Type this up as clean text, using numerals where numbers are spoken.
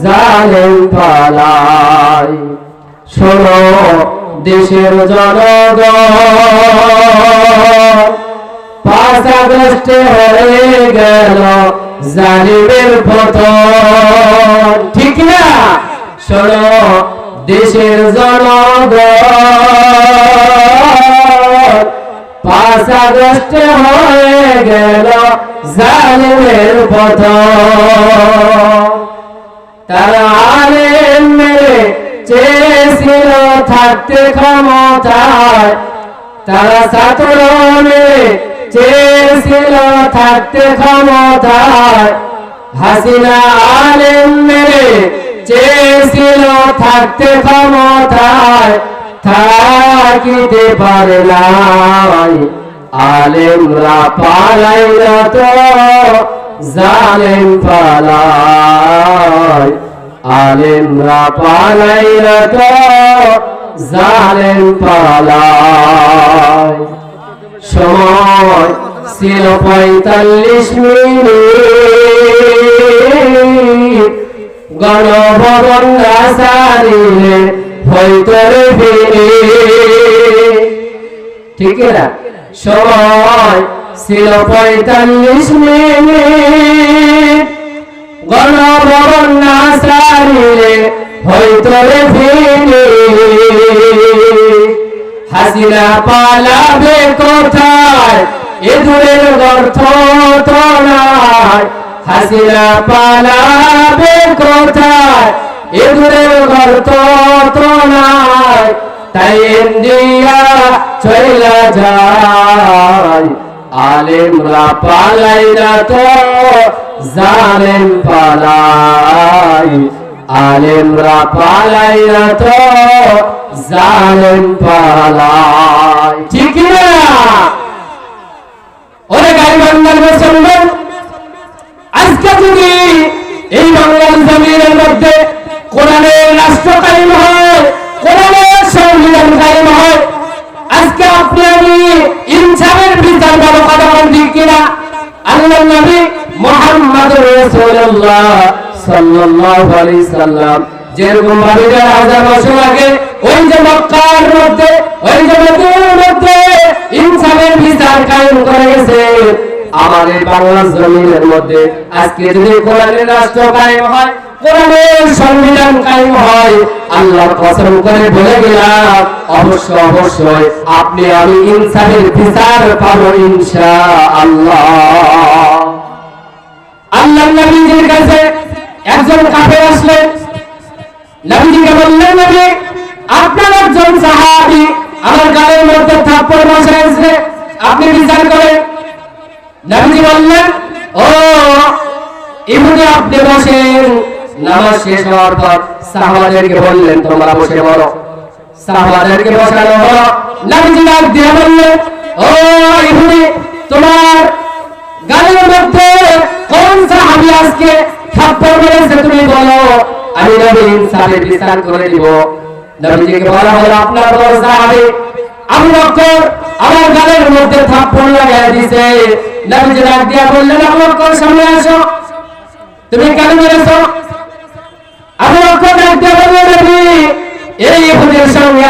জালেম পালায়। শোনো দেশের জনগণ, 5 আগস্টে হয়ে গেল জালিমের পতন, ঠিক না? শোনো দেশের জনগণ, 5 আগস্টে হয়ে গেল জালিমের পতন। তারা আলেম মেরে চেয়েছিল থাকতে ক্ষমতায়, তারা ছাত্র মেরে চেয়েছিল থাকতে ক্ষমতায়। হাসিনা আলেম মেরে চেয়েছিল থাকতে ক্ষমতায়, থাকিতে পারে নাই। আলেমরা পালাইল তো জালেম পালায়, আলেমরা পালাইল তো জালেম পালায়। সময় ছিল 45 মিনিট, গণভবন রাসারিলে হইতরে ফিরে, ঠিক না? সময় ছিল 45 মিনিট, গণভবন রাসারিলে হইতরে ফিরে। হাসিনা পালাবে কোথায়, এ দূরের গর্ত তো নাই। হাসিনা পালাবে কোথায়, এ দূরের গর্ত তো নাই। তাই ইন্ডিয়া চইলা যায়, আলেমরা পালাইলা তো জালেম পালায়। আলেমরা পালাইলা তো জালেম পালায়, ঠিক না? ওরে গাইবান্ধার মুসলমান, আজকে যদি এই বাংলার জমিনের মধ্যে কোরআনের রাষ্ট্র কায়েম হয়, কোরআনের সংবিধান কায়েম হয়, আজকে আপনি আমি ইনসাফের বিচার পাবো, কথা বলেন ঠিক কিনা? আল্লাহর নবী মুহাম্মদুর রাসূলুল্লাহ সাল্লাল্লাহু আলাইহি সাল্লাম যেরকম ভাবে 1000 বছর আগে ওই যে মক্কার মধ্যে, ওই যে মদিনার মধ্যে ইনসাফের বিচার কায়েম করে গেছে, আমাদের বাংলার জমিনের মধ্যে আজকে যদি কোরআনের রাষ্ট্র কায়েম হয়, কোরআনের সংবিধান কায়েম হয়, আল্লাহর কসম করে বলে গেলাম অবশ্যই আপনি আমি ইনসাফের বিচার পাবো ইনশাআল্লাহ। আল্লাহর নবীর কাছে একজন কাফের আসলেন, নবীজিকে বললেন, নবী আপনার একজন সাহাবী আমার গালের মধ্যে থাপ্পড় বসাইছে, আপনি বিচার করেন। নবীজি বললেন, ও ইহুদি আপনি বসেন। নামাজ শেষ হওয়ার পর সাহাবাদেরকে বললেন, তোমরা বসে পড়ো। সাহাবাদেরকে বসানো হলো। নবীজি ডাক দিয়ে বললেন, ও ইহুদি তোমার গালের মধ্যে কোন সাহাবী আজকে থাপ্পড় মেরেছে তুমি বলো, আমি নবী ইনসাফের বিচার করে দিব। নবীজিকে বলা হলো, আপনার বড় সাহাবী আবু বকর আমার গালের মধ্যে থাপ্পড় লাগায় দিয়েছে। নবীজি ডাক দিয়ে বললেন, আবু বকর সামনে আসো, তুমি কেন মেরেছো? আবু বকর ডাক দিয়ে বললেন, নবী এই ইহুদির সঙ্গে